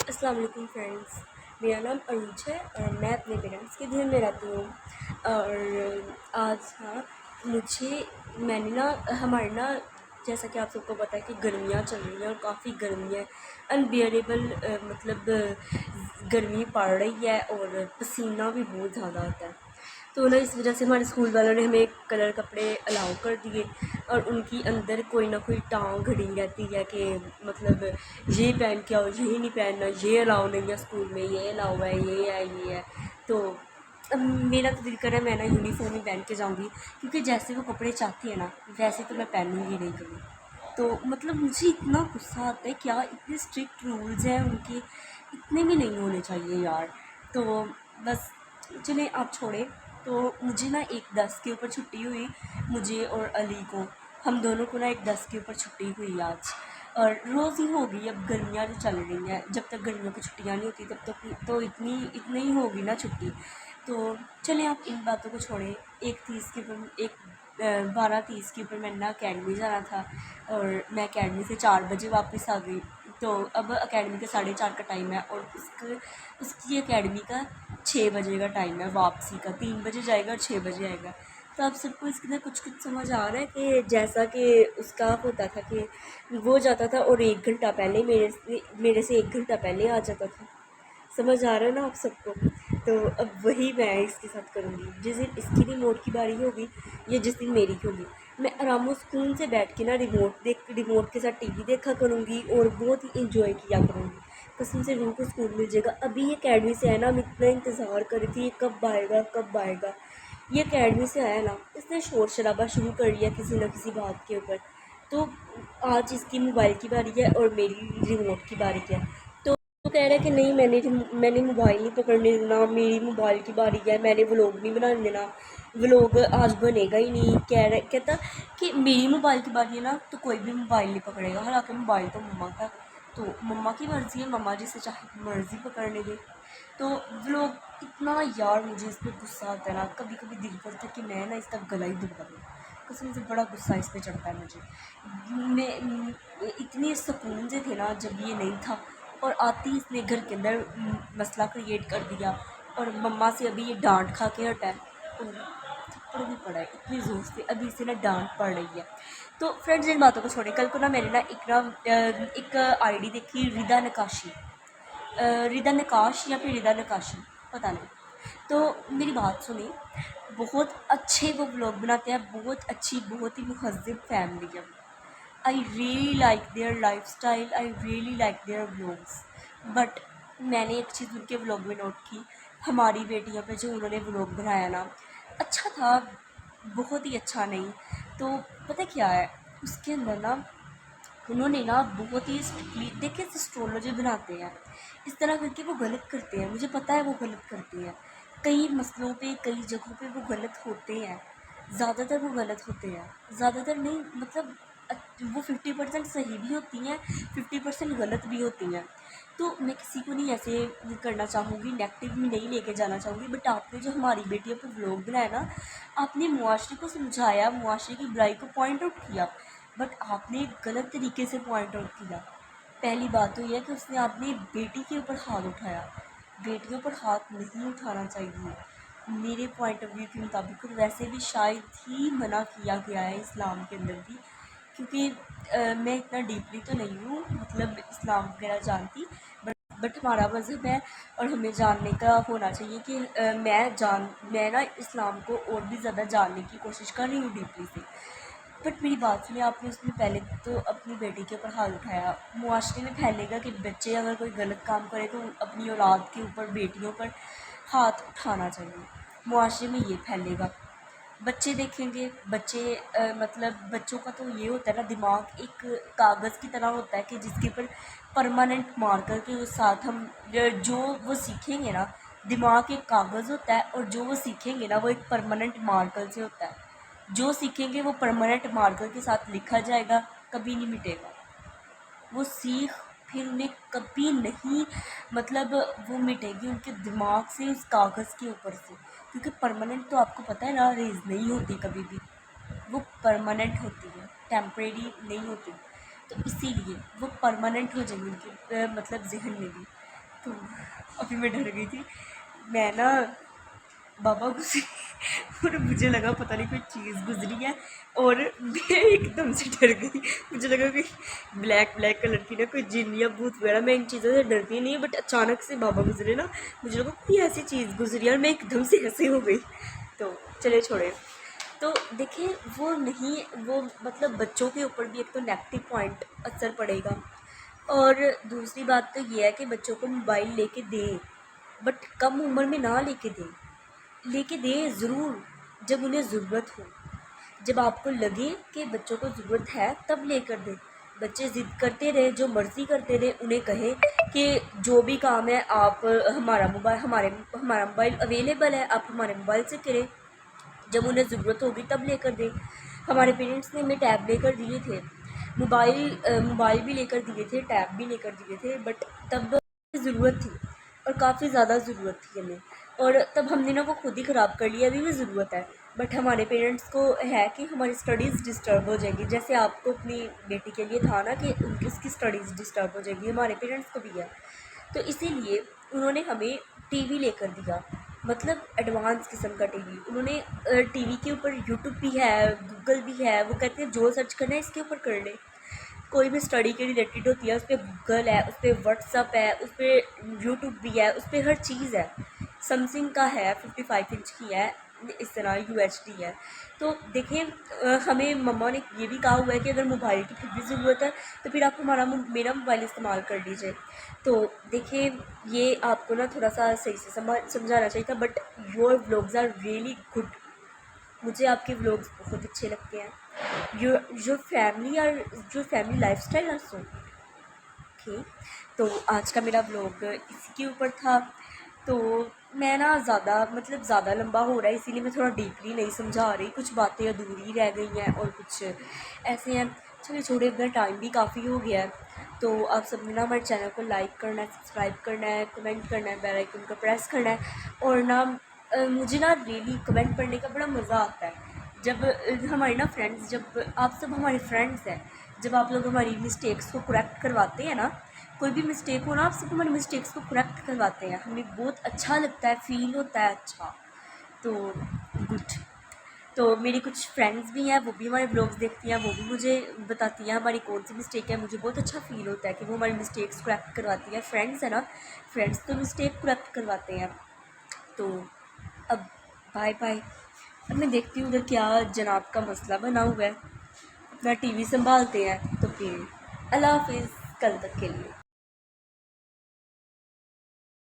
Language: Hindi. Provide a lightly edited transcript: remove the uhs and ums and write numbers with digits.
अस्सलाम वालेकुम फ्रेंड्स। मेरा नाम अरूज है और मैं अपने पेरेंट्स के घर में रहती हूँ। और आज मुझे मैंने ना हमारे ना जैसा कि आप सबको पता है कि गर्मियाँ चल रही हैं और काफ़ी गर्मी है। अनबियरेबल मतलब गर्मी पड़ रही है और पसीना भी बहुत ज़्यादा आता है। तो ना इस वजह से हमारे स्कूल वालों ने हमें कलर कपड़े अलाउ कर दिए और उनकी अंदर कोई ना कोई टांग घड़ी रहती है कि मतलब ये पहन के आओ, ये नहीं पहनना, ये अलाउ नहीं है स्कूल में, ये अलाउ है, ये है। तो अब मेरा तो दिल कर रहा है मैं ना यूनिफॉर्म ही पहन के जाऊँगी, क्योंकि जैसे वो कपड़े चाहती है ना वैसे तो मैं पहनूँगी नहीं कभी। तो मतलब मुझे इतना गुस्सा आता है, क्या इतने स्ट्रिक्ट रूल्स हैं उनके, इतने भी नहीं होने चाहिए यार। तो बस चलिए आप छोड़ें। तो मुझे ना एक 10 के ऊपर छुट्टी हुई, मुझे और अली को, हम दोनों को ना एक 10 के ऊपर छुट्टी हुई आज। और रोज़ ही होगी, अब गर्मियाँ जो चल रही हैं, जब तक गर्मियों की छुट्टियाँ नहीं होती तब तक तो इतनी ही होगी ना छुट्टी। तो चलें आप इन बातों को छोड़ें। एक 30 के ऊपर एक 12:30 के ऊपर मैंने ना अकेडमी जाना था और मैं अकेडमी से 4 बजे वापस आ गई। तो अब अकेडमी का 4:30 का टाइम है और उसकी अकेडमी का 6 बजे का टाइम है वापसी का। 3 बजे जाएगा और 6 बजे आएगा। तो आप सबको इसके अंदर कुछ कुछ समझ आ रहा है कि जैसा कि उसका होता था कि वो जाता था और 1 घंटा पहले मेरे से 1 घंटा पहले आ जाता था। समझ आ रहा है ना आप सबको? तो अब वही मैं इसके साथ करूँगी, जिस दिन इसकी रिमोट की बारी होगी या जिस दिन मेरी की होगी, मैं आराम सुकून से बैठ के ना रिमोट के साथ टीवी देखा करूँगी और बहुत ही इंजॉय किया करूँगी। कसम से रूह को सुकून मिल जाएगा। अभी ये अकेडमी से है ना, मैं इतना इंतज़ार कर रही थी ये कब आएगा कब आएगा। ये अकेडमी से आया ना, इसने शोर शराबा शुरू कर लिया किसी न किसी बात के ऊपर। तो आज इसकी मोबाइल की बारी है और मेरी रिमोट की बारी है। तो कह रहा है कि नहीं, मैंने मोबाइल नहीं पकड़ने देना, मेरी मोबाइल की बारी है, मैंने व्लॉग नहीं बनाने देना, व्लॉग आज बनेगा ही नहीं। कहता कि मेरी मोबाइल की बारी है ना तो कोई भी मोबाइल नहीं पकड़ेगा, हालांकि मोबाइल तो मम्मा का, तो मम्मा की मर्ज़ी है, मम्मा जिसे चाहे मर्ज़ी पकड़ने दे। तो व्लॉग इतना, यार मुझे इस पर गुस्सा आता है ना, कभी कभी दिल करता है कि मैं ना इसका गला ही दबा दूँ। कसम से बड़ा गुस्सा इस पर चढ़ता है मुझे। मैं इतने सुकून से थे ना जब ये नहीं था, और आती इसने घर के अंदर मसला क्रिएट कर दिया और मम्मा से अभी ये डांट खा के हटा है और थप्पड़ भी पड़ा है इतनी ज़ोर से, अभी इसे ना डांट पड़ रही है। तो फ्रेंड्स इन बातों को छोड़े, कल को ना मैंने ना एक आईडी देखी, रिदा नकाशी, रिदा नकाश या फिर रिदा नकाशी, पता नहीं। तो मेरी बात सुनी, बहुत अच्छे वो ब्लॉग बनाते हैं, बहुत अच्छी, बहुत ही महज़िब फैमिली है। I really like their lifestyle, I really like their vlogs. But मैंने एक चीज़ उनके व्लॉग में नोट की, हमारी बेटियों पे जो उन्होंने व्लॉग बनाया ना, अच्छा था, बहुत ही अच्छा नहीं। तो पता क्या है, उसके अंदर ना उन्होंने ना बहुत ही स्ट्रिक्टली, देखिए एस्ट्रोलॉजी बनाते हैं, इस तरह करके वो गलत करते हैं, मुझे पता है वो गलत करते हैं। कई मसलों पे, कई जगहों पे वो गलत होते हैं, ज़्यादातर वो गलत होते हैं, ज़्यादातर नहीं मतलब वो 50% सही भी होती हैं, 50% गलत भी होती हैं। तो मैं किसी को नहीं ऐसे करना चाहूँगी, नेगेटिव में नहीं लेके जाना चाहूँगी। बट आपने जो हमारी बेटियों पर व्लॉग बनाया ना, आपने मुआशरे को समझाया, मुआशरे की बुराई को पॉइंट आउट किया, बट आपने गलत तरीके से पॉइंट आउट किया। पहली बात तो यह है कि उसने अपनी बेटी के ऊपर हाथ उठाया, बेटियों पर हाथ नहीं उठाना चाहिए मेरे पॉइंट ऑफ व्यू के मुताबिक। और वैसे भी शायद ही मना किया गया है इस्लाम के अंदर भी, क्योंकि मैं इतना डीपली तो नहीं हूँ मतलब इस्लाम वगैरह जानती, बट हमारा मज़हब है और हमें जानने का होना चाहिए कि मैं ना इस्लाम को और भी ज़्यादा जानने की कोशिश कर रही हूँ डीपली से। बट मेरी बात सुनिए, आपने उसमें पहले तो अपनी बेटी के ऊपर हाथ उठाया, मुआशरे में फैलेगा कि बच्चे अगर कोई गलत काम करे तो अपनी औलाद के ऊपर, बेटियों पर हाथ उठाना चाहिए, मुआशरे में ये फैलेगा। बच्चे देखेंगे, बच्चे मतलब बच्चों का तो ये होता है ना, दिमाग एक कागज़ की तरह होता है कि जिसके ऊपर परमानेंट मार्कर के साथ हम जो वो सीखेंगे ना, दिमाग एक कागज़ होता है और जो वो सीखेंगे ना वो एक परमानेंट मार्कर से होता है। जो सीखेंगे वो परमानेंट मार्कर के साथ लिखा जाएगा, कभी नहीं मिटेगा वो सीख, फिर उन्हें कभी नहीं मतलब वो मिटेगी उनके दिमाग से, उस कागज़ के ऊपर से। क्योंकि परमानेंट तो आपको पता है ना, रेज़ नहीं होती कभी भी, वो परमानेंट होती है, टेम्परेरी नहीं होती। तो इसीलिए वो परमानेंट हो जाएगी उनके मतलब ज़हन में भी। तो अभी मैं डर गई थी। मैं ना बाबा गुजरे और मुझे लगा पता नहीं कोई चीज़ गुजरी है, और मैं एकदम से डर गई। मुझे लगा कि ब्लैक ब्लैक कलर की ना कोई जिन या भूत वगैरह, मैं इन चीज़ों से डरती नहीं, बट अचानक से बाबा गुजरे ना, मुझे लगा कोई ऐसी चीज़ गुजरी और मैं एकदम से ऐसे हो गई। तो चले छोड़े। तो देखिए वो नहीं, वो मतलब बच्चों के ऊपर भी एक तो नेगेटिव पॉइंट असर पड़ेगा, और दूसरी बात तो ये है कि बच्चों को मोबाइल लेके दें, बट कम उम्र में ना लेके दें ज़रूर, जब उन्हें ज़रूरत हो। जब आपको लगे कि बच्चों को ज़रूरत है तब लेकर दें। बच्चे ज़िद करते रहे, जो मर्ज़ी करते रहे, उन्हें कहें कि जो भी काम है आप हमारा मोबाइल अवेलेबल है, आप हमारे मोबाइल से करें, जब उन्हें ज़रूरत होगी तब लेकर दें। हमारे पेरेंट्स ने हमें टैब लेकर दिए थे, मोबाइल भी लेकर दिए थे, टैब भी लेकर दिए थे, बट तब ज़रूरत थी, और काफ़ी ज़्यादा ज़रूरत थी हमें, और तब हमने ना वो खुद ही ख़राब कर लिया। अभी भी ज़रूरत है, बट हमारे पेरेंट्स को है कि हमारी स्टडीज़ डिस्टर्ब हो जाएगी, जैसे आपको अपनी बेटी के लिए था ना कि उसकी स्टडीज़ डिस्टर्ब हो जाएगी, हमारे पेरेंट्स को भी है। तो इसीलिए उन्होंने हमें टीवी लेकर दिया, मतलब एडवांस किस्म का टीवी। उन्होंने टीवी के ऊपर यूट्यूब भी है, गूगल भी है, वो कहते हैं जो सर्च करना है इसके ऊपर कर ले। कोई भी स्टडी के रिलेटेड होती है उस पर गूगल है, उस पर व्हाट्सअप है, उस पर यूट्यूब भी है, उस पर हर चीज़ है। समसंग का है, 55 इंच की है, इस तरह UHD है। तो देखिए हमें मम्मा ने ये भी कहा हुआ है कि अगर मोबाइल की फिर भी ज़रूरत है तो फिर आप मेरा मोबाइल इस्तेमाल कर लीजिए। तो देखिए ये आपको ना थोड़ा सा सही से समझाना चाहिए था, but your vlogs are really good. मुझे आपके व्लॉग्स बहुत अच्छे लगते हैं। Your family lifestyle are so okay. तो आज का मेरा व्लॉग इसी के ऊपर था। तो मैं ना ज़्यादा लंबा हो रहा है, इसीलिए मैं थोड़ा डीपली नहीं समझा रही, कुछ बातें अधूरी रह गई हैं और कुछ ऐसे हैं। चलिए छोड़े, अपना टाइम भी काफ़ी हो गया है। तो आप सब ने ना हमारे चैनल को लाइक करना है, सब्सक्राइब करना है, कमेंट करना है, बेल आइकन को प्रेस करना है। और ना मुझे ना रियली कमेंट पढ़ने का बड़ा मज़ा आता है, जब हमारे ना फ्रेंड्स, जब आप सब हमारे फ्रेंड्स हैं, जब आप लोग हमारी मिस्टेक्स को करेक्ट करवाते हैं ना, कोई भी मिस्टेक हो ना, आप सब हमारी मिस्टेक्स को करेक्ट करवाते हैं, हमें बहुत अच्छा लगता है, फील होता है अच्छा। तो गुड। तो मेरी कुछ फ्रेंड्स भी हैं, वो भी हमारे ब्लॉग्स देखती हैं, वो भी मुझे बताती हैं हमारी कौन सी मिस्टेक है। मुझे बहुत अच्छा फील होता है कि वो हमारी मिस्टेक्स करेक्ट करवाती हैं। फ्रेंड्स है ना, फ्रेंड्स तो मिस्टेक करेक्ट करवाते हैं। तो अब बाय बाय। अब मैं देखती हूँ उधर क्या जनाब का मसला बना हुआ है, अपना टीवी संभालते हैं, तो फिर अल्लाह हाफिज़ कल तक के लिए।